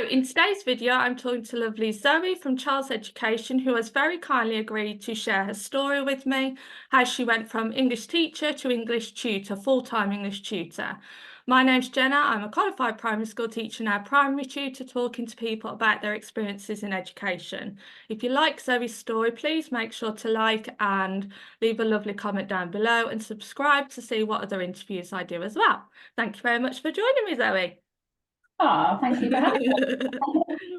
in today's video, I'm talking to lovely Zoe from Charles Education, who has very kindly agreed to share her story with me, how she went from English teacher to English tutor, full-time English tutor. My name's Jenna. I'm a qualified primary school teacher now, primary tutor, talking to people about their experiences in education. If you like Zoe's story, please make sure to like and leave a lovely comment down below and subscribe to see what other interviews I do as well. Thank you very much for joining me, Zoe. Oh, thank you for having me.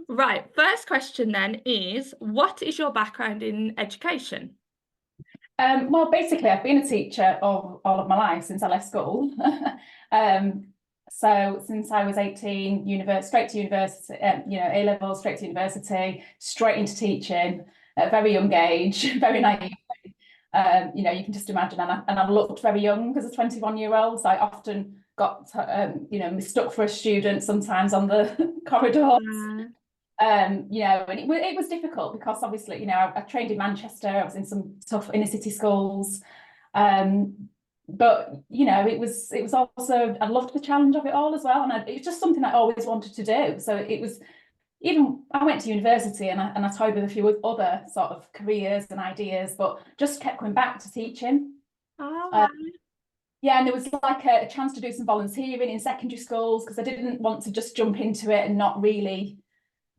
Right, first question then is, what is your background in education? Well, basically, I've been a teacher all of my life since I left school. So since I was 18, straight to university, A-level, straight to university, straight into teaching at a very young age, very naive. You can just imagine, and I looked very young as a 21-year-old, so I often got, mistook for a student sometimes on the corridors. And it was difficult because obviously, I trained in Manchester. I was in some tough inner city schools, but it was also, I loved the challenge of it all as well, and it was just something I always wanted to do. So it was, even I went to university and I toyed with a few other sort of careers and ideas, but just kept coming back to teaching. Oh, yeah, and there was like a chance to do some volunteering in secondary schools because I didn't want to just jump into it and not really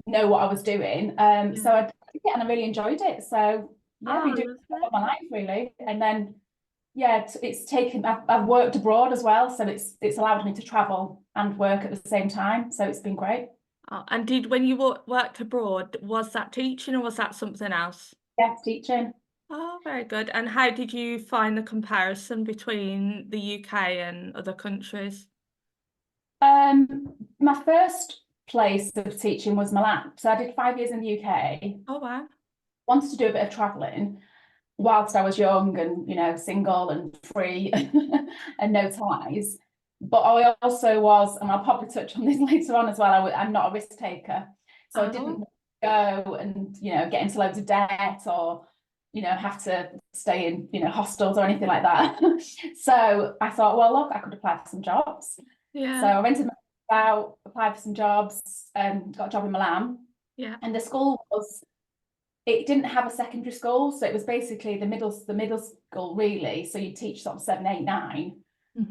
know what I was doing. So I did it and I really enjoyed it. So yeah, I've been doing it all my life really. And then it's taken, I've worked abroad as well, so it's allowed me to travel and work at the same time. So it's been great. Oh, and when you worked abroad, was that teaching or was that something else? Yes, teaching. Oh, very good. And how did you find the comparison between the UK and other countries? My first place of teaching was Milan. So I did 5 years in the UK. Oh, wow. Wanted to do a bit of traveling whilst I was young and, single and free and no ties. But I also was, and I'll probably touch on this later on as well, I'm not a risk taker. So I didn't go and, get into loads of debt or, have to stay in, hostels or anything like that. So I thought, well, look, I could apply for some jobs. Yeah. So I rented my house out, applied for some jobs, and got a job in Milan. Yeah. And the school it didn't have a secondary school, so it was basically the middle school really. So you teach sort of 7, 8, 9.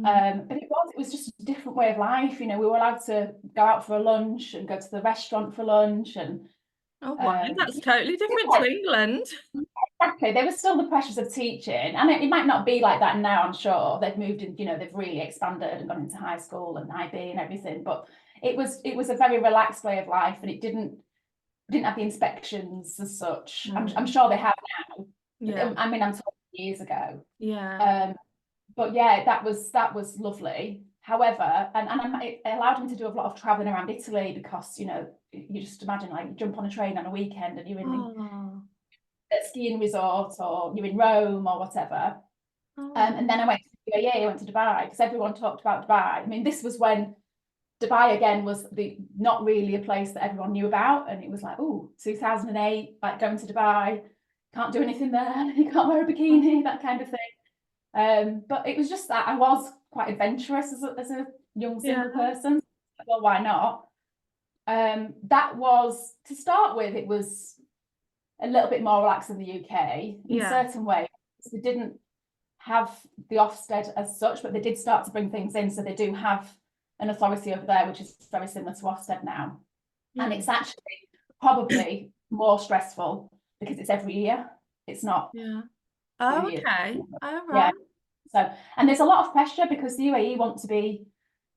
But it was just a different way of life. We were allowed to go out for a lunch and go to the restaurant for lunch, and oh wow, that's totally different to England. Exactly, there was still the pressures of teaching, and it might not be like that now. I'm sure they've moved in, they've really expanded and gone into high school and IB and everything. But it was a very relaxed way of life, and it didn't have the inspections as such. I'm sure they have now. Yeah. I mean, I'm talking years ago. Yeah. But yeah, that was lovely. However, it allowed me to do a lot of traveling around Italy because, you just imagine like you jump on a train on a weekend and you're in a skiing resort or you're in Rome or whatever. And then I went to UAE, I went to Dubai because everyone talked about Dubai. I mean, this was when Dubai again was not really a place that everyone knew about, and it was like, oh, 2008, like going to Dubai, can't do anything there, you can't wear a bikini, that kind of thing. But it was just that I was quite adventurous as a young single person. Well, why not? That was, to start with, it was a little bit more relaxed than the UK in certain ways. They didn't have the Ofsted as such, but they did start to bring things in, so they do have an authority over there, which is very similar to Ofsted now. And it's actually probably more stressful because it's every year. It's not. Oh, okay. Oh, right. So, and there's a lot of pressure because the UAE want to be,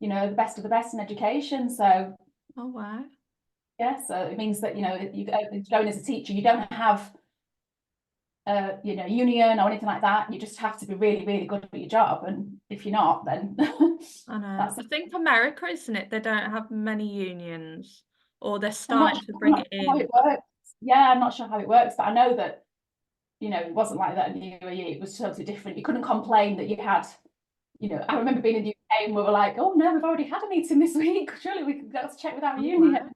the best of the best in education. So, oh, wow. Yeah, so it means that, you go in as a teacher, you don't have union or anything like that. You just have to be really, really good at your job, and if you're not, then I know. I think America, isn't it? They don't have many unions, or they're starting to bring it in. How it works. Yeah, I'm not sure how it works, but I know that it wasn't like that in the UAE. It was totally different. You couldn't complain that you had. I remember being in the UK and we were like, oh no, we've already had a meeting this week. Surely we could go to check with our union.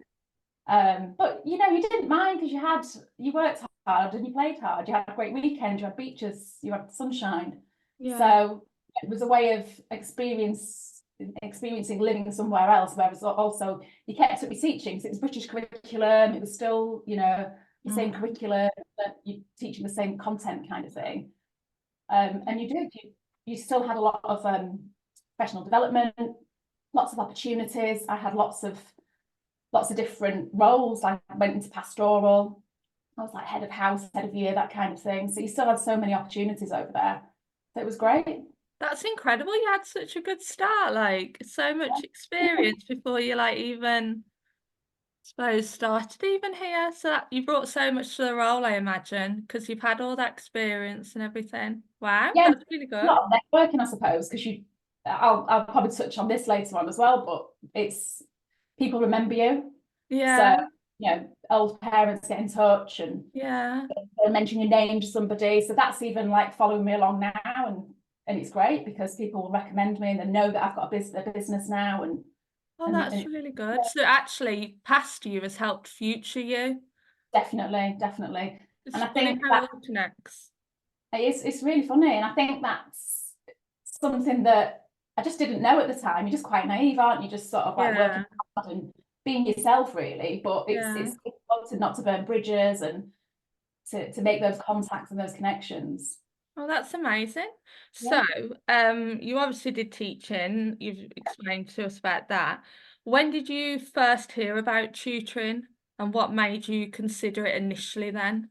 But you didn't mind because you worked hard and you played hard. You had a great weekend, you had beaches, you had sunshine. So it was a way of experience experiencing living somewhere else, whereas also you kept up your teaching, so it was British curriculum, it was still, you know, the same curriculum, that you're teaching the same content kind of thing. And you still had a lot of professional development, lots of opportunities. I had lots of different roles. I went into pastoral. I was like head of house, head of year, that kind of thing. So you still had so many opportunities over there. So it was great. That's incredible. You had such a good start, like so much experience before you like even suppose started even here. So that you brought so much to the role, I imagine, because you've had all that experience and everything. Wow, Yeah, that's really a good. lot of networking, I suppose, because I'll probably touch on this later on as well, but it's people remember you. Yeah. So, you know, old parents get in touch and Yeah. they'll mention your name to somebody. So that's even like following me along now, and it's great because people will recommend me and they know that I've got a business now, Oh, and that's really good. So actually, past you has helped future you. definitely. It's And I funny think how it that all connects. it's really funny, and I think that's something that I just didn't know at the time. You're just quite naive, aren't you? Just sort of like working Yeah. hard and being yourself, really. But Yeah. it's important not to burn bridges and to make those contacts and those connections. Oh, that's amazing. Yeah. So, you obviously did teaching. You've explained to us about that. When did you first hear about tutoring, and what made you consider it initially then?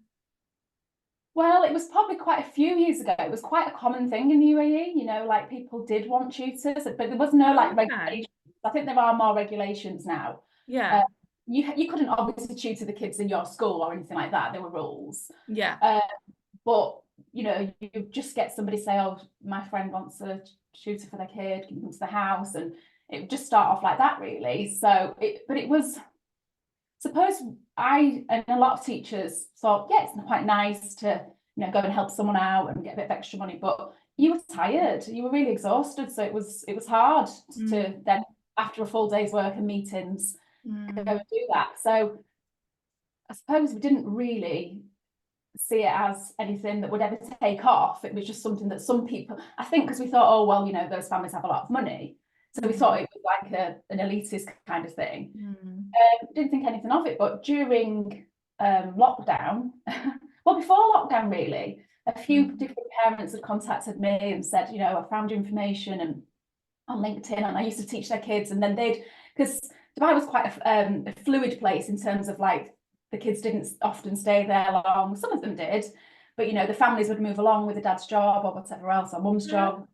Well, it was probably quite a few years ago. It was quite a common thing in the UAE, you know, like people did want tutors, but there was no Oh, like okay. regulations. I think there are more regulations now. Uh, Yeah. you couldn't obviously tutor the kids in your school or anything like that. There were rules. Yeah. Uh, but you know, you just get somebody say, "Oh, my friend wants a tutor for their kid, can you come to the house?" And it would just start off like that, really. So but it was, suppose I and a lot of teachers thought, yeah, it's quite nice to, you know, go and help someone out and get a bit of extra money, but you were tired, you were really exhausted, so it was hard to then, after a full day's work and meetings, go and do that. So I suppose we didn't really see it as anything that would ever take off. It was just something that some people, I think, because we thought, oh well, you know, those families have a lot of money, so we thought it was like an elitist kind of thing. Didn't think anything of it, but during lockdown, well, before lockdown, really, a few different parents had contacted me and said, you know, I found your information and on LinkedIn, and I used to teach their kids, and then because Dubai was quite a fluid place in terms of like the kids didn't often stay there long. Some of them did, but you know, the families would move along with the dad's job or whatever else, or mum's job.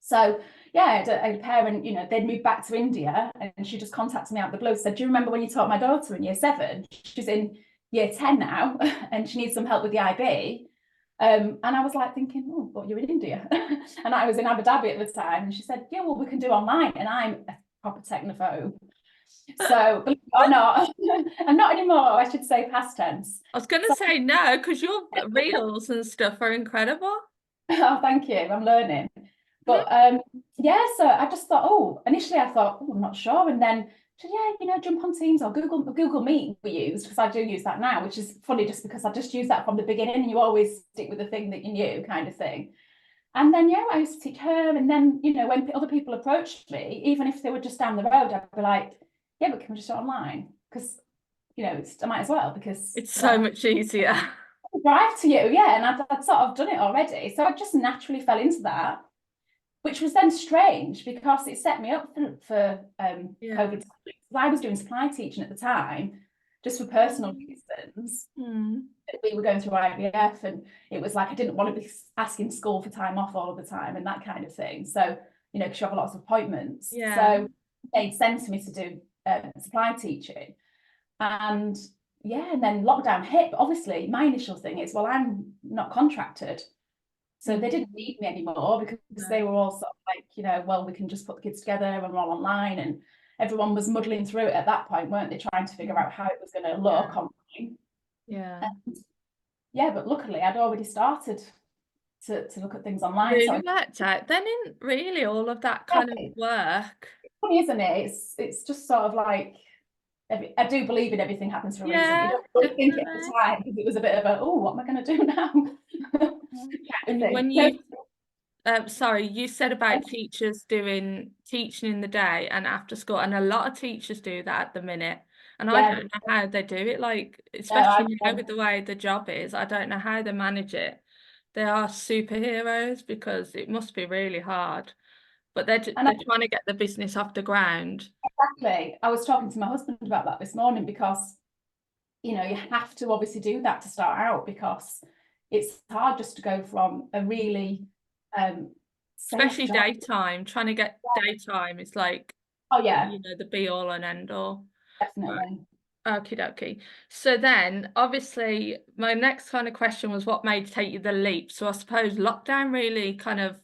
So yeah, I had a parent, you know, they'd moved back to India, and she just contacted me out of the blue, said, do you remember when you taught my daughter in year 7? She's in year 10 now, and she needs some help with the IB. And I was like thinking, oh, but you're in India. And I was in Abu Dhabi at the time. And she said, yeah, well, we can do online. And I'm a proper technophobe. So, believe it or not, I'm not anymore. I should say past tense. I was going to say no, because your reels and stuff are incredible. Oh, thank you. I'm learning. But yeah, so I just thought, oh, initially I thought, oh, I'm not sure. And then, so yeah, you know, jump on Teams or Google Meet we used, because I do use that now, which is funny just because I just used that from the beginning, and you always stick with the thing that you knew, kind of thing. And then, yeah, I used to teach her. And then, you know, when other people approached me, even if they were just down the road, I'd be like, yeah, but can we just do it online? Because, you know, I might as well, because It's so much easier. drive to you. Yeah. And I'd sort of done it already. So I just naturally fell into that, which was then strange because it set me up for COVID. I was doing supply teaching at the time, just for personal reasons. We were going through IVF, and it was like I didn't want to be asking school for time off all of the time and that kind of thing. So, you know, because you have lots of appointments. So it made sense for me to do supply teaching. And yeah, and then lockdown hit. But obviously, my initial thing is, well, I'm not contracted. So they didn't need me anymore because they were all sort of like, you know, well, we can just put the kids together and we're all online. And everyone was muddling through it at that point, weren't they? Trying to figure out how it was going to look online. Yeah. Yeah, but luckily I'd already started to look at things online. Really So worked out. Then in really all of that kind of work. funny, isn't it? It's just sort of like, I do believe in everything happens for a reason. You Yeah, don't really think it at the definitely. time because it was a bit of a, oh, what am I going to do now? And when you Sorry, you said about teachers doing teaching in the day and after school, and a lot of teachers do that at the minute. And I Yeah, don't know how they do it, like, no, I, especially now with the way the job is, I don't know how they manage it. They are superheroes because it must be really hard. But and they're trying to get the business off the ground. exactly. I was talking to my husband about that this morning because, you know, you have to obviously do that to start out because it's hard just to go from a really safe Especially job. daytime, trying to get daytime is like, Oh yeah, you know, the be all and end all. Right. definitely. Okie dokie. So then, obviously, my next kind of question was what made take you the leap? So I suppose lockdown really kind of It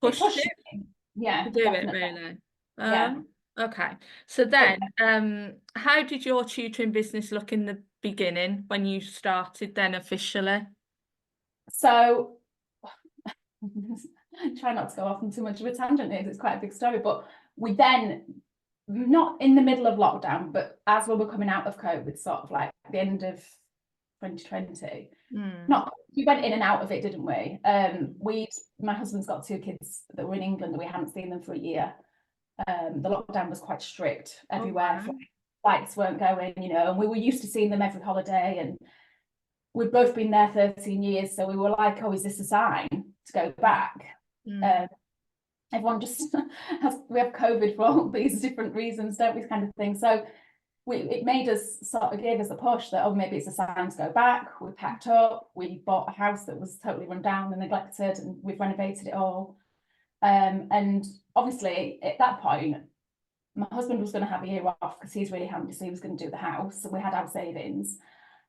pushed pushed it me. Yeah, to do it, definitely. really. Yeah. Okay. So But, then, how did your tutoring business look in the beginning when you started then officially? so try not to go off on too much of a tangent here, 'cause it's quite a big story, but we then, not in the middle of lockdown, but as we were coming out of COVID, sort of like the end of 2020, Mm. not, we went in and out of it, didn't we? My husband's got two kids that were in England and we hadn't seen them for a year. The lockdown was quite strict Oh, everywhere. wow. Flights weren't going, you know, and we were used to seeing them every holiday, and we've both been there 13 years, so we were like, oh, is this a sign to go back? Mm. Um, everyone just we have COVID for all these different reasons, don't we, kind of thing. So it made us, sort of gave us a push that, oh, maybe it's a sign to go back. We packed up, we bought a house that was totally run down and neglected, and we've renovated it all. And obviously at that point, my husband was going to have a year off because he's really handy, so he was going to do the house. So we had our savings.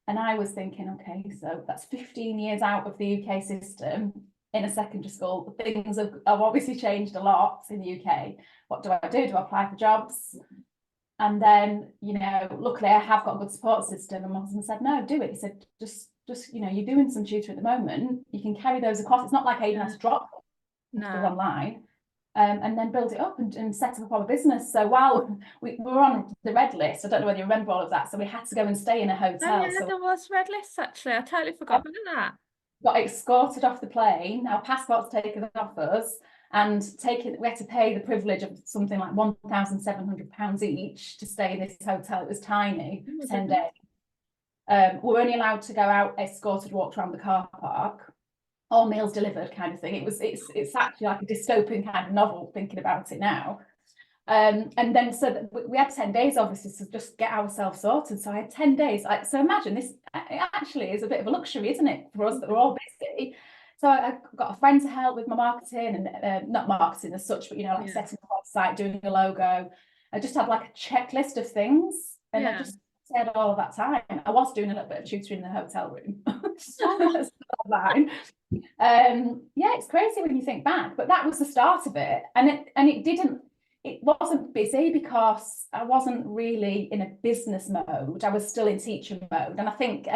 And I was thinking, okay, so that's 15 years out of the UK system in a secondary school. Things have obviously changed a lot in the UK. What do I do? Do I apply for jobs? And then, you know, luckily I have got a good support system. And my husband said, no, do it. He said, just, you know, you're doing some tutoring at the moment. You can carry those across. It's not like I even had to drop stuff No. online. And then build it up and set up our business. So while we were on the red list, I don't know whether you remember all of that. So we had to go and stay in a Oh, hotel. yeah, So there was red lists actually. I totally forgot about that. got escorted off the plane, our passports taken off us, and we had to pay the privilege of something like £1,700 each to stay in this hotel. It was tiny, Oh, my 10 goodness. days. We were only allowed to go out escorted, walked around the car park, all meals delivered kind of thing. It's actually like a dystopian kind of novel thinking about it now. And then so we had 10 days obviously to just get ourselves sorted. So I had 10 days. So imagine this, it actually is a bit of a luxury, isn't it, for us that we're all busy. So I got a friend to help with my marketing, and not marketing as such, but you know, like Yeah. setting up a website, doing a logo. I just had like a checklist of things, and I Yeah. just had all of that time. I was doing a little bit of tutoring in the hotel room. Oh, That's fine. Yeah, it's crazy when you think back, but that was the start of it, and it wasn't busy because I wasn't really in a business mode. I was still in teacher mode, and I think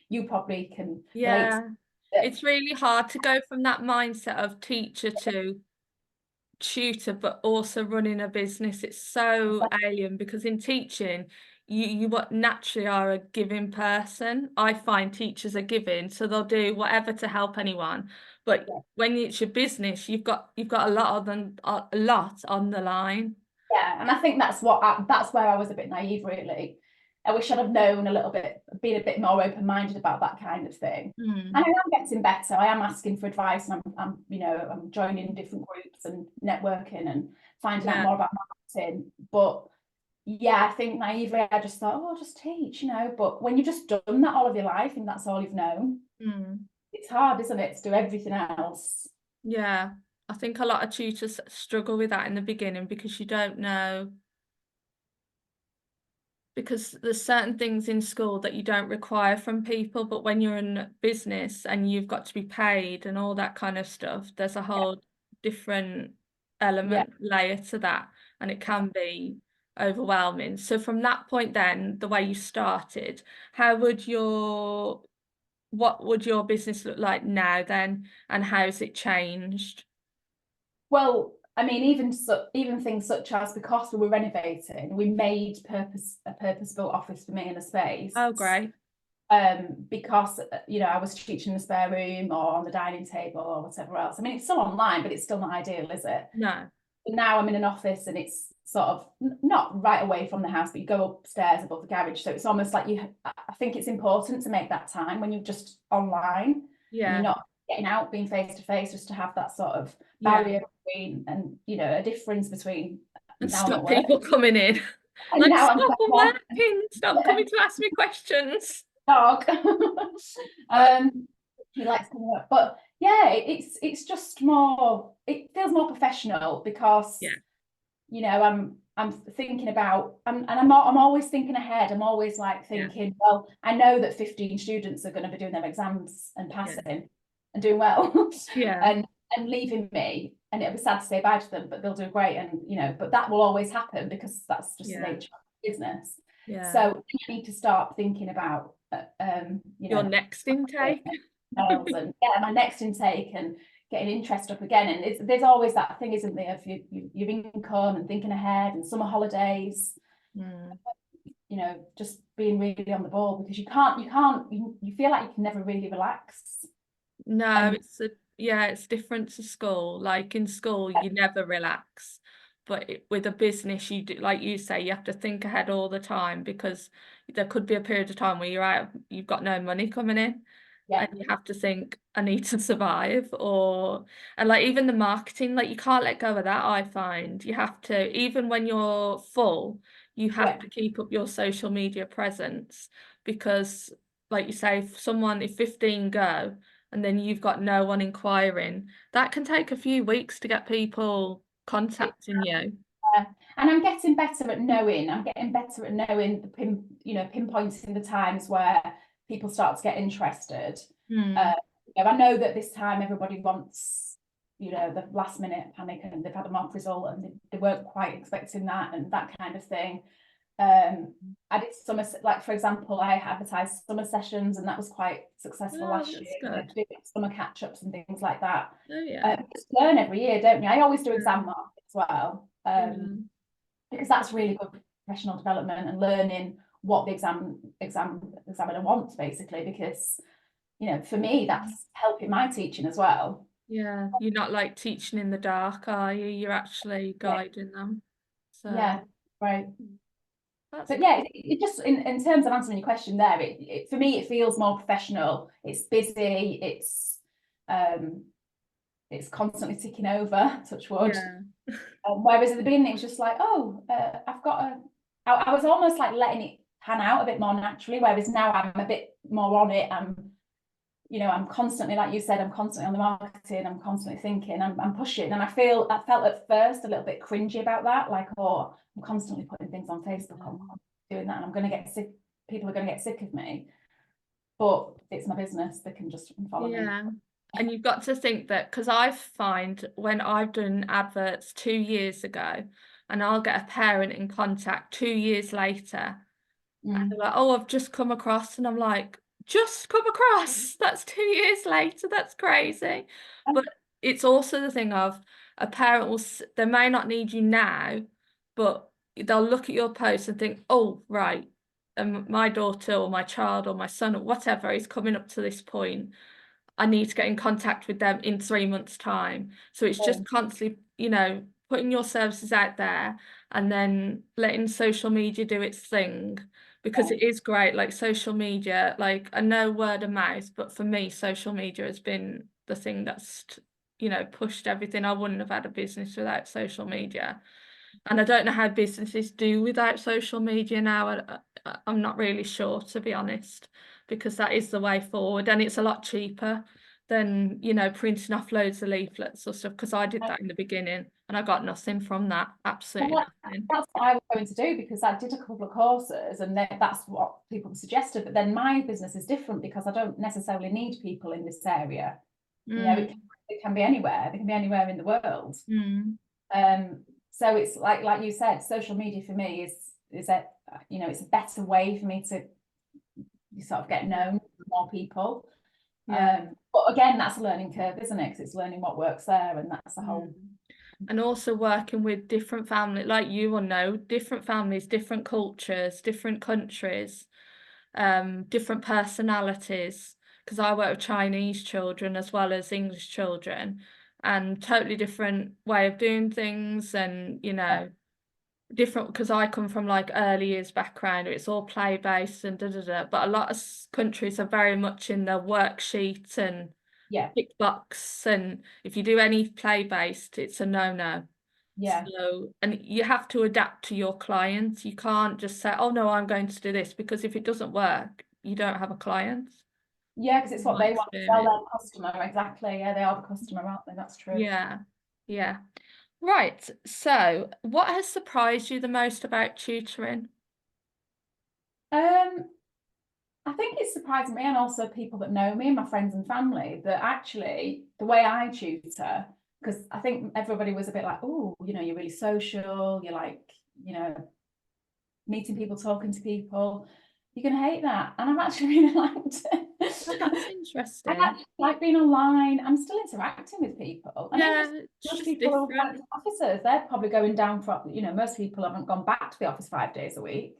you probably can relate to yeah. it. It's really hard to go from that mindset of teacher to tutor, but also running a business. It's so alien because in teaching, you what naturally are a giving person. I find teachers are giving, so they'll do whatever to help anyone. But when it's your business, you've got a lot on the line. Yeah, and I think that's where I was a bit naive, really. I wish I'd have known a little bit, been a bit more open-minded about that kind of thing. Mm. And I am getting better. I am asking for advice, and I'm joining different groups and networking and finding out Yeah. more about marketing. But yeah, I think naively I just thought, oh, I'll just teach, you know. But when you've just done that all of your life and that's all you've known, Mm. it's hard, isn't it, to do everything else? Yeah. I think a lot of tutors struggle with that in the beginning because you don't know, because there's certain things in school that you don't require from people, but when you're in business and you've got to be paid and all that kind of stuff, there's a whole different Yeah. layer to that, and it can be overwhelming. So from that point then, the way you started, how would your what would your business look like now then, and how's it changed? Well, I mean, even things such as, because we were renovating, we made a purpose-built office for me in a space. Oh, great. because I was teaching in the spare room or on the dining table or whatever else. I mean, it's still online, but it's still not ideal, is it? No. But now I'm in an office and it's sort of not right away from the house, but you go upstairs above the garage. So it's almost like I think it's important to make that time when you're just online and you're not getting out, being face to face, just to have that sort of barrier between, and a difference between and now stop people coming in. and Like, now stop working, stop coming to ask me questions. dog. He likes coming up, but yeah, it's just more. It feels more professional because I'm thinking about, and I'm always thinking ahead. I'm always like thinking, well, I know that 15 students are going to be doing their exams and passing and doing well, and leaving me, and it'll be sad to say bye to them, but they'll do great, and but that will always happen because that's just the nature of business. So you need to start thinking about your next intake. And my next intake and getting interest up again. And there's always that thing, isn't there, of your income and thinking ahead and summer holidays. Just being really on the ball, because you feel like you can never really relax. No, it's different to school. Like in school, you never relax. But with a business, you do, like you say, you have to think ahead all the time, because there could be a period of time where you've got no money coming in. And you have to think, I need to survive. And like even the marketing, like you can't let go of that, I find. You have to, even when you're full, you have to keep up your social media presence, because like you say, if 15 go and then you've got no one inquiring, that can take a few weeks to get people contacting you. And I'm getting better at knowing. The pinpointing the times where people start to get interested. I know that this time everybody wants, the last minute panic, and they've had a mock result and they weren't quite expecting that, and that kind of thing. I did summer, like for example, I advertised summer sessions, and that was quite successful last year. Did summer catch-ups and things like that. Just learn every year, don't you? I always do exam mark as well, because that's really good professional development and learning what the examiner wants, basically, because for me that's helping my teaching as well. You're not like teaching in the dark, are you? You're actually guiding them. So right. But it just in terms of answering your question there, it for me it feels more professional. It's busy. It's constantly ticking over. Touch wood. Whereas at the beginning it was just like, I was almost like letting it pan out a bit more naturally. Whereas now I'm a bit more on it. I'm constantly, like you said, I'm constantly on the marketing. I'm constantly thinking. I'm pushing, and I felt at first a little bit cringy about that. Like, I'm constantly putting things on Facebook. I'm doing that, and I'm going to get sick. People are going to get sick of me. But it's my business. They can just follow me. And you've got to think that, because I find when I've done adverts 2 years ago, and I'll get a parent in contact 2 years later, and they're like, I've just come across, and I'm like, just come across? That's 2 years later. That's crazy. But it's also the thing of a parent they may not need you now, but they'll look at your post and think, oh, right, and my daughter or my child or my son or whatever is coming up to this point. I need to get in contact with them in 3 months' time. So it's just constantly, putting your services out there and then letting social media do its thing, because it is great. Like social media, like I know word of mouth, but for me, social media has been the thing that's, pushed everything. I wouldn't have had a business without social media. And I don't know how businesses do without social media now. I'm not really sure, to be honest, because that is the way forward, and it's a lot cheaper than printing off loads of leaflets or stuff, because I did that in the beginning and I got nothing from that. Absolutely nothing. That's what I was going to do, because I did a couple of courses and that's what people suggested, but then my business is different because I don't necessarily need people in this area. It can be anywhere. They can be anywhere in the world. So it's like you said, social media for me is a it's a better way for me to sort of get known to more people. But again, that's a learning curve, isn't it? Because it's learning what works there, and that's the whole. And also working with different families, like you will know, different families, different cultures, different countries. different personalities, because I work with Chinese children as well as English children, and totally different way of doing things, and different, because I come from like early years background, it's all play based and but a lot of countries are very much in the worksheet and tick box, and if you do any play based, it's a no. So, and you have to adapt to your client. You can't just say, oh no, I'm going to do this, because if it doesn't work, you don't have a client. Because it's what My they want to sell experience. their customer. Exactly. Yeah, they are the customer, aren't they? That's true. Yeah. Right. So, what has surprised you the most about tutoring? I think it's surprised me, and also people that know me and my friends and family, that actually the way I tutor, because I think everybody was a bit like, oh, you're really social, you're like, meeting people, talking to people, you're going to hate that. And I've actually really liked it. Oh, that's I interesting. actually like being online. I'm still interacting with people. And Yeah, even it's most just people who are different. officers, they're probably going down for, most people haven't gone back to the office 5 days a week.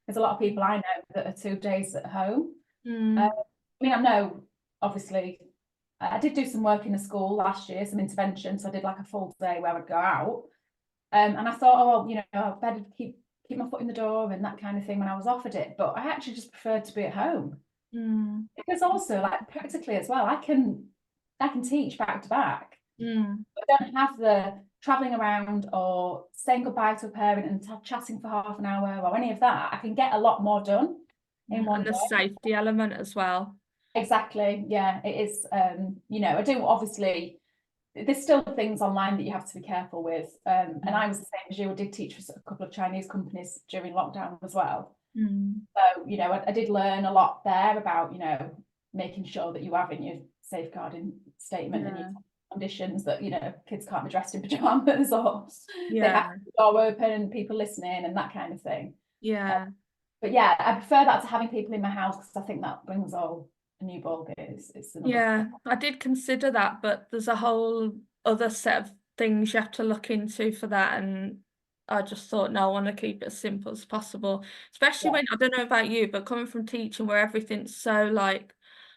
There's a lot of people I know that are 2 days at home. I mean, I know, obviously, I did do some work in a school last year, some intervention. So I did like a full day where I'd go out. And I thought, oh, well, I better keep my foot in the door and that kind of thing when I was offered it. But I actually just preferred to be at home. Because also, like, practically as well, I can teach back to back. I don't have the traveling around or saying goodbye to a parent and chatting for half an hour or any of that. I can get a lot more done in one And the day. safety element as well. Exactly. Yeah, it is. I do obviously, there's still things online that you have to be careful with. And I was the same as you. I did teach for a couple of Chinese companies during lockdown as well. So, I did learn a lot there about, making sure that you have in your safeguarding statement and your conditions that, kids can't be dressed in pajamas or they have the door open and people listening and that kind of thing. But yeah, I prefer that to having people in my house, because I think that brings all a new ballgame. It's another I did consider that, but there's a whole other set of things you have to look into for that, and I just thought, no, I want to keep it as simple as possible, especially when, I don't know about you, but coming from teaching where everything's so like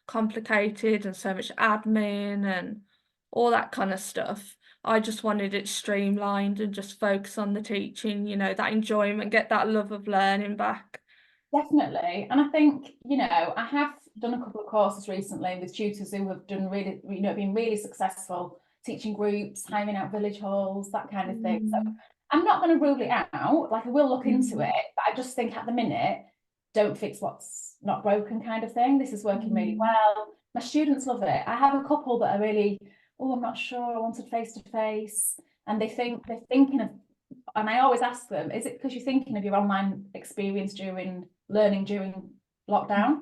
complicated and so much admin and all that kind of stuff, I just wanted it streamlined and just focus on the teaching, that enjoyment, get that love of learning back. Definitely. And I think, I have done a couple of courses recently with tutors who have done really, been really successful teaching groups, hiring out village halls, that kind of thing. So I'm not going to rule it out. Like, I will look into it, but I just think at the minute, don't fix what's not broken kind of thing. This is working really well. My students love it. I have a couple that are really, oh, I'm not sure, I wanted face to face. And they're thinking of, and I always ask them, is it because you're thinking of your online experience during learning during lockdown?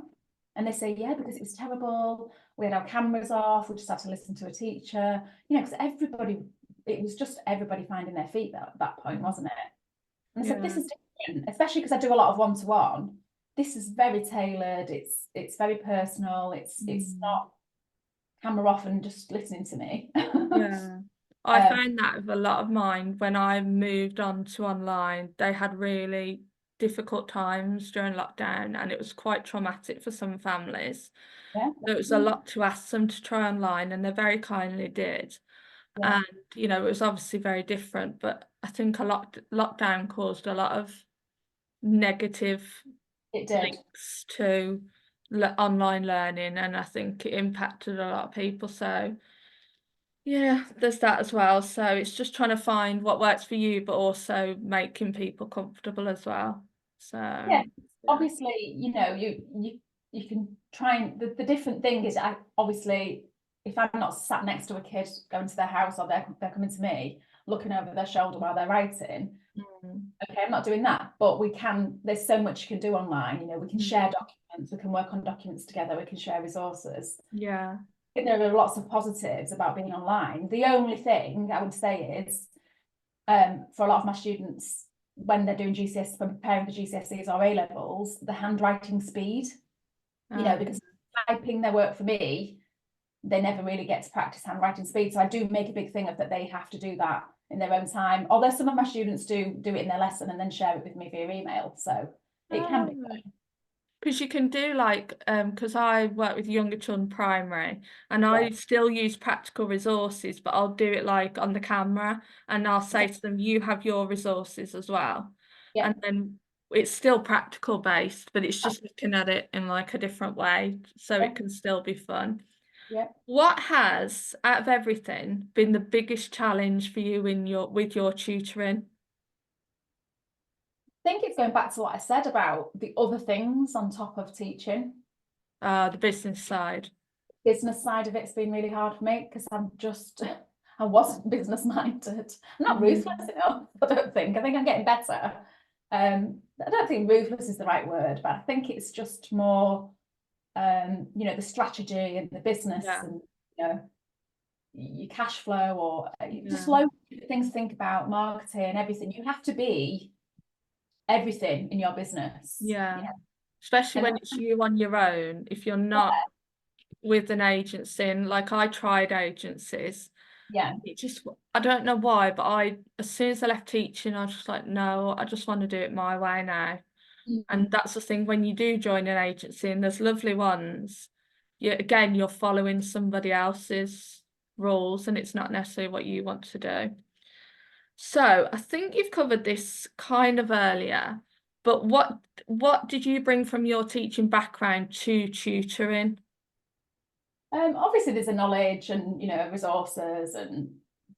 And they say, yeah, because it was terrible. We had our cameras off. We just had to listen to a teacher, because it was just everybody finding their feet at that point, wasn't it? And I said, this is different, especially because I do a lot of one-to-one. This is very tailored. It's very personal. It's not camera off and just listening to me. I found that with a lot of mine when I moved on to online, they had really difficult times during lockdown, and it was quite traumatic for some families. There was a lot to ask them to try online, and they very kindly did. And it was obviously very different, but I think lockdown caused a lot of negative links to online learning, and I think it impacted a lot of people. So yeah, there's that as well. So it's just trying to find what works for you, but also making people comfortable as well. So obviously, you can try, and the different thing is, obviously, if I'm not sat next to a kid going to their house, or they're coming to me looking over their shoulder while they're writing, okay, I'm not doing that. But there's so much you can do online. We can share documents, we can work on documents together, we can share resources. I think there are lots of positives about being online. The only thing I would say is, for a lot of my students, when they're doing GCSE, preparing for GCSEs or A levels, the handwriting speed, because typing their work for me, they never really get to practice handwriting speed. So I do make a big thing of that they have to do that in their own time. Although some of my students do it in their lesson and then share it with me via email. So it can be good. Because you can do like, because I work with younger children primary, and Yeah. I still use practical resources, but I'll do it like on the camera, and I'll say Okay. to them, you have your resources as well. Yeah. And then it's still practical based, but it's just looking at it in like a different way, so Yeah. it can still be fun. Yeah. What has, out of everything, been the biggest challenge for you in your with your tutoring? I think it's going back to what I said about the other things on top of teaching. The business side. Business side of it's been really hard for me because I wasn't business minded. I'm not ruthless enough, I don't think. I think I'm getting better. I don't think ruthless is the right word, but I think it's just more, the strategy and the business Yeah, and, your cash flow or just yeah, loads of things to think about, marketing, everything. You have to be everything in your business. yeah. Especially And when it's you on your own, if you're not with an agency, and like I tried agencies, yeah, it just, I don't know why, but as soon as I left teaching, I was just like, no, I just want to do it my way now. And mm, that's the thing, when you do join an agency, and there's lovely ones, you're following somebody else's rules, and it's not necessarily what you want to do. So I think you've covered this kind of earlier, but what did you bring from your teaching background to tutoring? obviously there's a knowledge and resources and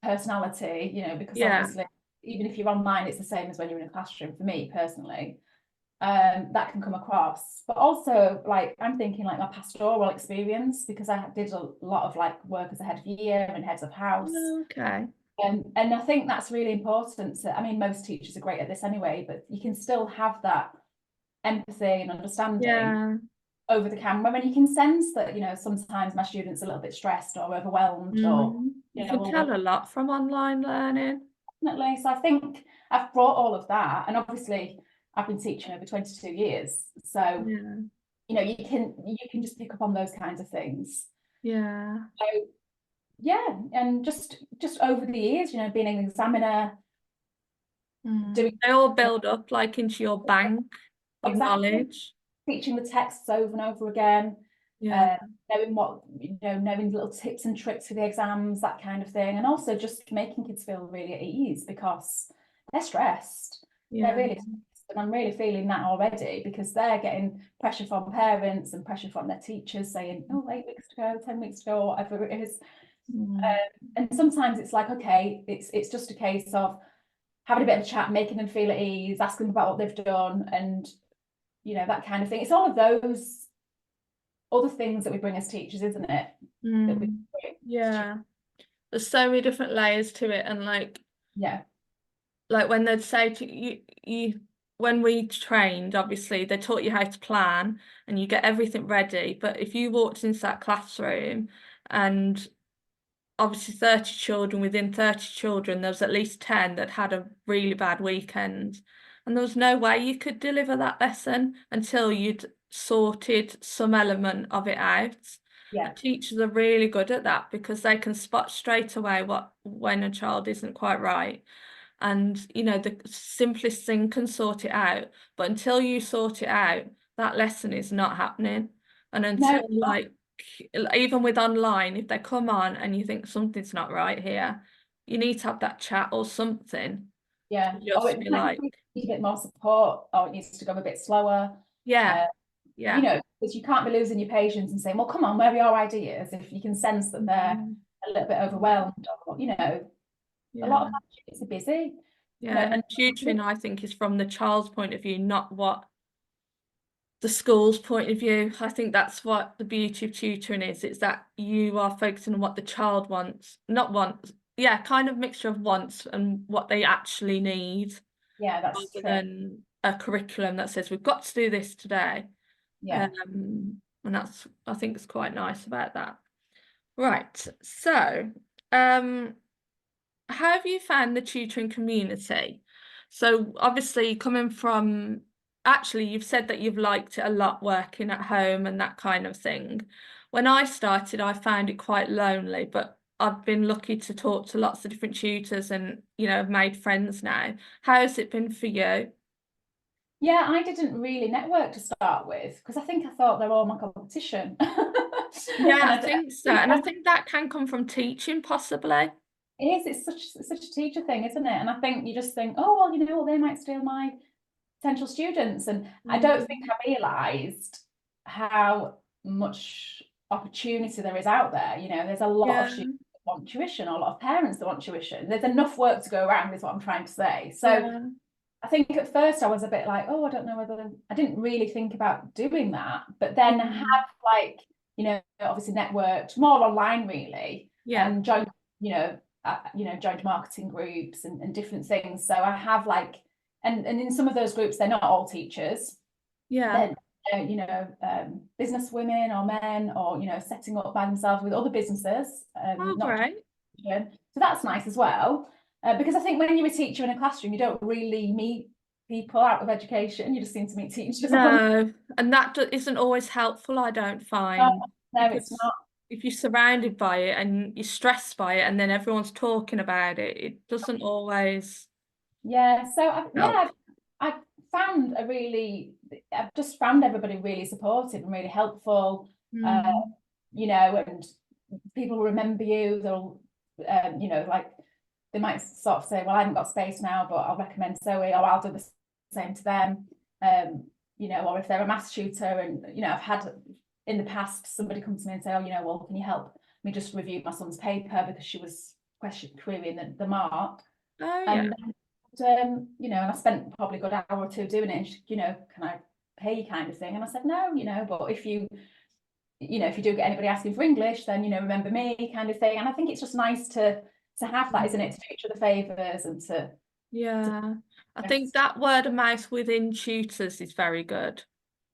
personality, because Yeah, obviously even if you're online, it's the same as when you're in a classroom for me personally. That can come across, but also like I'm thinking like my pastoral experience because I did a lot of like work as a head of year and heads of house. okay. And I think that's really important I mean, most teachers are great at this anyway, but you can still have that empathy and understanding Yeah. over the camera, and you can sense that sometimes my students are a little bit stressed or overwhelmed or You can tell a lot from online learning. definitely. So I think I've brought all of that, and obviously I've been teaching over 22 years, so Yeah, you can just pick up on those kinds of things. yeah. So yeah, and just over the years, being an examiner, doing They all build up like into your bank of exactly knowledge. teaching the texts over and over again, Yeah, uh, knowing little tips and tricks for the exams, that kind of thing, and also just making kids feel really at ease because they're stressed. They're yeah. really stressed, and I'm really feeling that already because they're getting pressure from parents and pressure from their teachers saying, "Oh, 8 weeks to go, 10 weeks to go, or whatever it is." Mm, And sometimes it's like, okay, it's just a case of having a bit of a chat, making them feel at ease, asking them about what they've done, and that kind of thing. It's all of those other things that we bring as teachers, isn't it? That we mm, yeah. There's so many different layers to it, and yeah, like when they'd say to you when we trained, obviously they taught you how to plan and you get everything ready. But if you walked into that classroom and obviously 30 children, within 30 children, there was at least 10 that had a really bad weekend. And there was no way you could deliver that lesson until you'd sorted some element of it out. yeah, And teachers are really good at that because they can spot straight away when a child isn't quite right. And the simplest thing can sort it out. But until you sort it out, that lesson is not happening. And no, until even with online, if they come on and you think something's not right here, you need to have that chat or something yeah. to Or just it be might like, need a bit more support, or it needs to go a bit slower. yeah, Uh, yeah, because you can't be losing your patience and saying, "Well, come on, where are your ideas?" If you can sense that they're mm, a little bit overwhelmed, or a yeah, lot of kids are busy, yeah. and And tutoring, I think, is from the child's point of view, not what the school's point of view. I think that's what the beauty of tutoring is. It's that you are focusing on what the child wants, not wants, yeah, kind of mixture of wants and what they actually need, yeah, that's rather true. than a curriculum that says we've got to do this today. Yeah. And that's, I think, it's quite nice about that. Right. So, um, how have you found the tutoring community? So obviously coming from, actually you've said that you've liked it a lot working at home and that kind of thing. When I started, I found it quite lonely, but I've been lucky to talk to lots of different tutors and, have made friends now. How has it been for you? Yeah, I didn't really network to start with because I think I thought they're all my competition. Yeah, And I think so. And I think that can come from teaching, possibly. it is, it's such a teacher thing, isn't it? And I think you just think, oh, well, you know, they might steal my potential students. And I don't think I realised how much opportunity there is out there. You know, there's a lot of Yeah, students that want tuition, or a lot of parents that want tuition. There's enough work to go around, is what I'm trying to say. So yeah, I think at first I was a bit like, oh, I don't know whether I didn't really think about doing that. But then I have, like, you know, obviously networked more online really, yeah, and joined, joined marketing groups and different things. So I have like, and in some of those groups, they're not all teachers. yeah. They're, business women or men, or, you know, setting up by themselves with other businesses, Oh, not great. so that's nice as well. Because I think when you're a teacher in a classroom, you don't really meet people out of education. You just seem to meet teachers. No, and that isn't always helpful, I don't No, find, no, it's because not. if you're surrounded by it and you're stressed by it and then everyone's talking about it, it doesn't always Yeah, so help. I've found I've just found everybody really supportive and really helpful. Uh, Mm. you know, and people remember you. They'll, like, they might sort of say, well, I haven't got space now, but I'll recommend Zoe, or I'll do the same to them. You know, or if they're a maths tutor, and, you know, I've had in the past somebody come to me and say, oh, you know, well, can you help me just review my son's paper because she was querying the mark. Oh, yeah. And you know, and I spent probably a good hour or two doing it, and she, you know, can I pay you, kind of thing. And I said, no, you know, but if you if you do get anybody asking for English, then, you know, remember me, kind of thing. And I think it's just nice to have that, isn't it? To do each other favours and to Yeah. I think just, that word of mouth within tutors is very good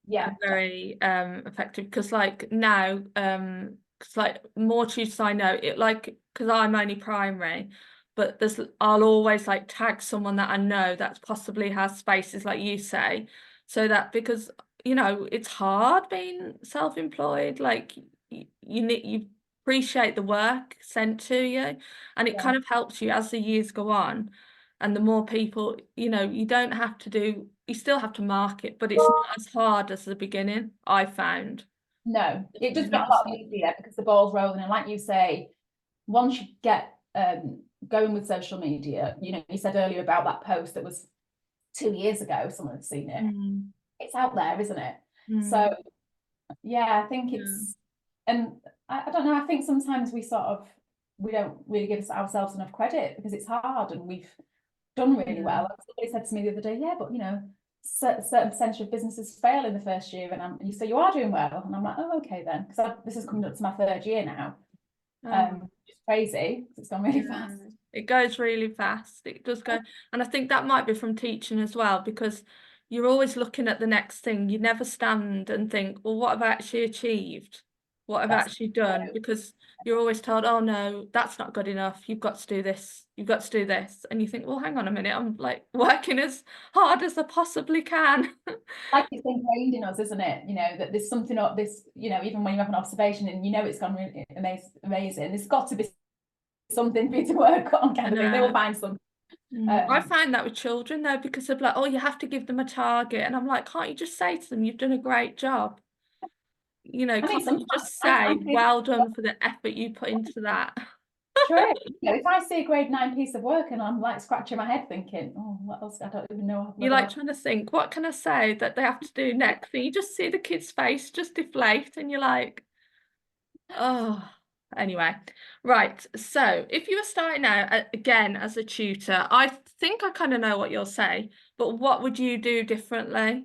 yeah, and very effective, because like now, because like more tutors I know, it like, because I'm only primary, but I'll always like tag someone that I know that possibly has spaces, like you say, so that, because it's hard being self-employed, like you appreciate the work sent to you, and it yeah. kind of helps you as the years go on, and the more people, you don't have to do, you still have to market, but it's not as hard as the beginning, I found. No, it Definitely does get not a as lot hard. easier because the ball's rolling. And like you say, once you get going with social media, you know, you said earlier about that post that was 2 years ago, someone had seen it. Mm, It's out there, isn't it? So mm, yeah, I think yeah. it's, and I don't know, I think sometimes we don't really give ourselves enough credit because it's hard, and we've done really Yeah. well. Somebody said to me the other day, yeah, but, you know, certain percentage of businesses fail in the first year, and you say you are doing well, and I'm like, oh, okay then, because this is coming up to my third year now. Oh, It's crazy, it's gone really yeah. fast. It goes really fast. It does go. And I think that might be from teaching as well, because you're always looking at the next thing. You never stand and think, well, what have I actually achieved? What have I That's actually done? Because you're always told, oh no, that's not good enough. You've got to do this. You've got to do this. And you think, well, hang on a minute. I'm like working as hard as I possibly can. like it's ingrained in us, isn't it? You know, that there's something up this, you know, even when you have an observation and you know it's gone really amazing, there's got to be something for you to work on, I kind of thing. They will know. find some. I Um, find that with children though, because of like, oh, you have to give them a target. And I'm like, can't you just say to them, you've done a great job? I mean, Can't you sometimes just I say, think well done for the effort you put into that? true. You know, if I see a grade 9 piece of work and I'm like scratching my head thinking, oh, what else? I don't even know You're whether like trying to think, what can I say that they have to do next? And you just see the kid's face just deflate, and you're like, oh, anyway. Right. So if you were starting out again as a tutor, I think I kind of know what you'll say, but what would you do differently?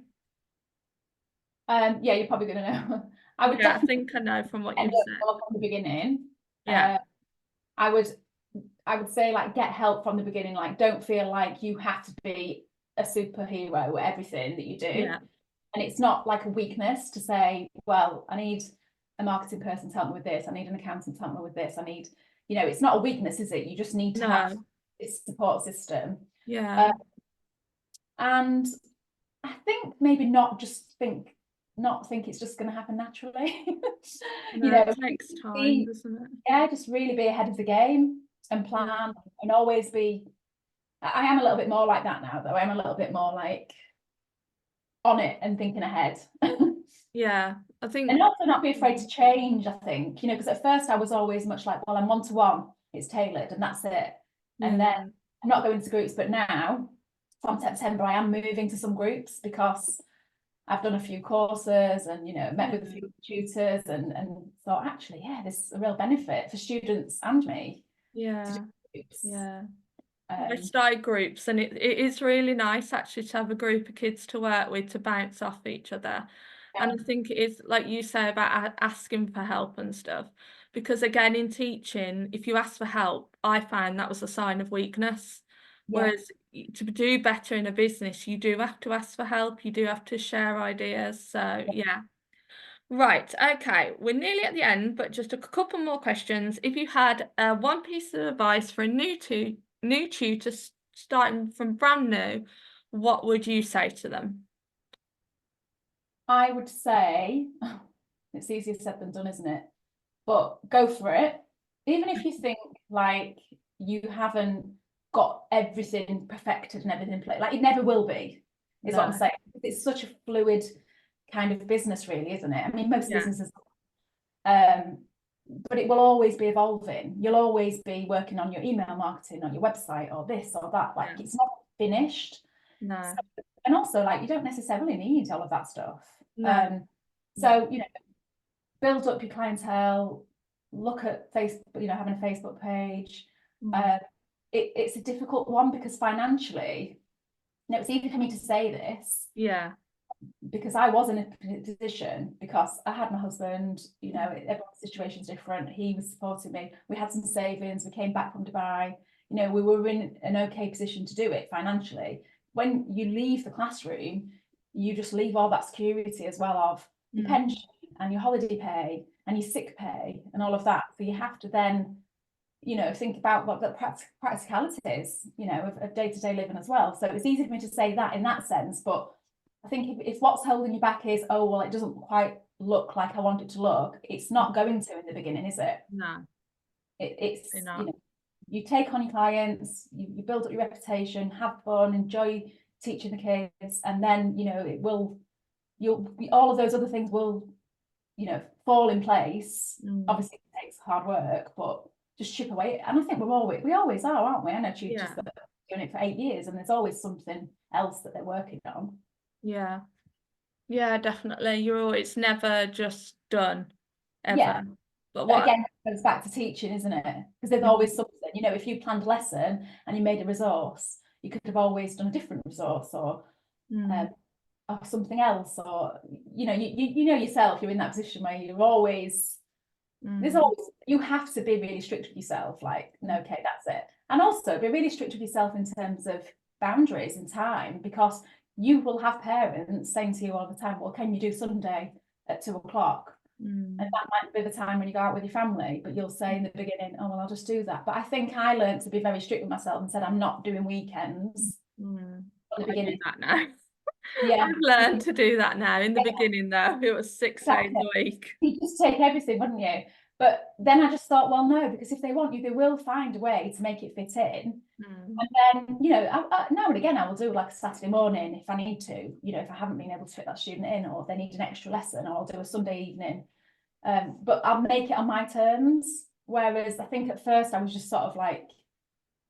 Yeah, you're probably gonna know. I would Yeah, I definitely think I know from what end you've up said. more from the beginning. Yeah. I would I would say, like, get help from the beginning. Like, don't feel like you have to be a superhero at everything that you do. Yeah. And it's not like a weakness to say, well, I need a marketing person to help me with this. I need an accountant to help me with this. I need, you know, it's not a weakness, is it? You just need to have No. this support system. Yeah. Uh, and I think maybe not think it's just going to happen naturally. You No, know, it takes time, be, doesn't it? yeah, just really be ahead of the game and Yeah. plan, and always be. I am a little bit more like that now, though. I'm a little bit more like, on it and thinking ahead. Yeah, I think. And also not be afraid to change, I think, you know, because at first I was always much like, well, I'm one-to-one, it's tailored and that's it. And then Yeah, I'm not going to groups, but now from September I am moving to some groups because I've done a few courses and, you know, met with a few tutors and thought, actually, yeah, there's a real benefit for students and me to do yeah, groups. yeah. I Um, started groups, and it is really nice actually to have a group of kids to work with, to bounce off each other. And I think it is like you say about asking for help and stuff, because again, in teaching, if you ask for help, I find that was a sign of weakness. yeah, Whereas to do better in a business, you do have to ask for help, you do have to share ideas. So yeah. Right, okay, we're nearly at the end, but just a couple more questions. If you had one piece of advice for a new tutor starting from brand new, what would you say to them? I would say it's easier said than done, isn't it? But go for it. Even if you think like you haven't got everything perfected and everything like it never will be, is what I'm No. saying. It's such a fluid kind of business, really, isn't it? I mean, most Yeah, businesses, um, but it will always be evolving. You'll always be working on your email marketing, on your website, or this or that. Like yeah, it's not finished. no, And also, like you don't necessarily need all of that stuff. no, no. So you know, build up your clientele, look at Facebook, you know, having a Facebook page. Mm. Uh, it's a difficult one because financially, you know, it's easy for me to say this Yeah, because I was in a position because I had my husband, you know, everyone's situation's different. He was supporting me. We had some savings. We came back from Dubai. You know, we were in an okay position to do it financially. When you leave the classroom, you just leave all that security as well of your mm. pension and your holiday pay and your sick pay and all of that. So you have to then, you know, think about what the practicalities, you know, of day-to-day living as well. So it's easy for me to say that in that sense, but I think if what's holding you back is, oh, well, it doesn't quite look like I want it to look, it's not going to in the beginning, is it? No, It's, you're you not. know, you take on your clients, you build up your reputation, have fun, enjoy teaching the kids, and then, you know, all of those other things will, you know, fall in place. Mm. Obviously, it takes hard work, but just chip away. And I think we always are, aren't we? I know tutors Yeah, that are doing it for 8 years, and there's always something else that they're working on. yeah, yeah, definitely. It's never just done, Yeah, ever. But but what? again, it goes back to teaching, isn't it? Because there's Mhm. always something, you know, if you planned a lesson and you made a resource, you could have always done a different resource Mm. or something else, or you know, you know yourself, you're in that position where you're always there's Mm. always you have to be really strict with yourself, like, no, okay, that's it. And also be really strict with yourself in terms of boundaries and time, because you will have parents saying to you all the time, well, can you do Sunday at 2 o'clock? And Mm. that might be the time when you go out with your family, but you'll say in the beginning, oh, well, I'll just do that. But I think I learned to be very strict with myself and said, I'm not doing weekends Mm. at the I do beginning. that now. Yeah, I've learned to do that now. In the yeah, beginning, though, it was 6 days exactly. a week. You just take everything, wouldn't you? But then I just thought, well, no, because if they want you, they will find a way to make it fit in. Mm. And then, you know, now and again, I will do like a Saturday morning if I need to, you know, if I haven't been able to fit that student in or they need an extra lesson, or I'll do a Sunday evening. But I'll make it on my terms. Whereas I think at first I was just sort of like,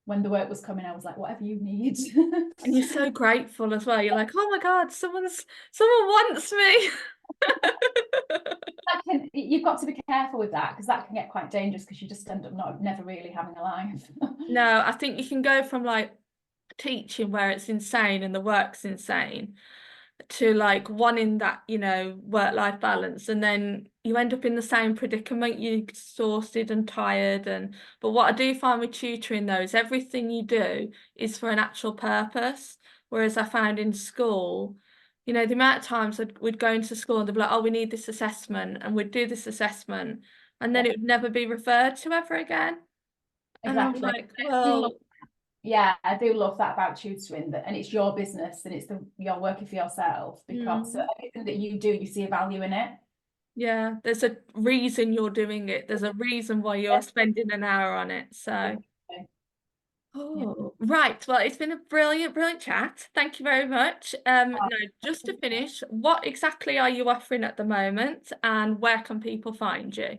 when the work was coming, I was like, whatever you need. And you're so grateful as well. You're like, oh my God, someone wants me. You've got to be careful with that because that can get quite dangerous because you just end up never really having a life. No, I think you can go from like teaching where it's insane and the work's insane to like wanting that, work-life balance, and then you end up in the same predicament. You're exhausted and tired. But what I do find with tutoring though is everything you do is for an actual purpose. Whereas I found in school, the amount of times we'd go into school and they'd be like, oh, we need this assessment, and we'd do this assessment, and then Yeah, it would never be referred to ever again. And I'm exactly. like, well, Yeah, I do love that about tutoring, and it's your business and you're working for yourself because so mm. everything that you do, you see a value in it. Yeah, there's a reason you're doing it. There's a reason why you're spending an hour on it. So, Oh, right. Well, it's been a brilliant, brilliant chat. Thank you very much. Now, just to finish, what exactly are you offering at the moment, and where can people find you?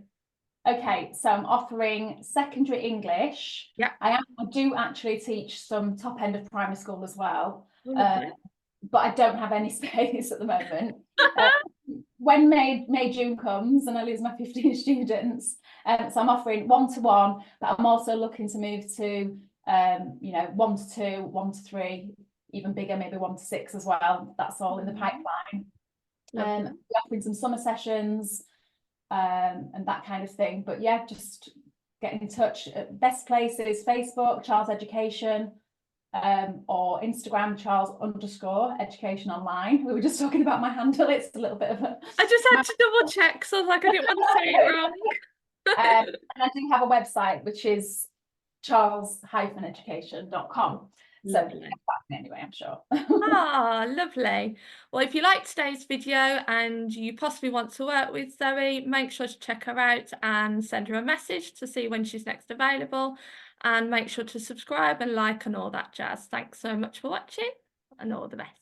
Okay, so I'm offering secondary English. Yeah. I do actually teach some top end of primary school as well, Oh, lovely. but I don't have any space at the moment. Uh, when May June comes and I lose my 15 students, so I'm offering 1-to-1, but I'm also looking to move to 1-to-2, 1-to-3, even bigger, maybe 1-to-6 as well. That's all in the pipeline. Lovely. We're offering some summer sessions and that kind of thing. But yeah, just get in touch. Best place is Facebook, Charles Education, or Instagram, Charles_Education Online. We were just talking about my handle. It's a little bit of a... I just had to double check, so I was like, I didn't want to say it wrong. and I do have a website, which is charles-education.com. So Lovely. anyway, I'm sure. Ah, lovely. Well, if you liked today's video and you possibly want to work with Zoe, make sure to check her out and send her a message to see when she's next available. And make sure to subscribe and like and all that jazz. Thanks so much for watching, and all the best.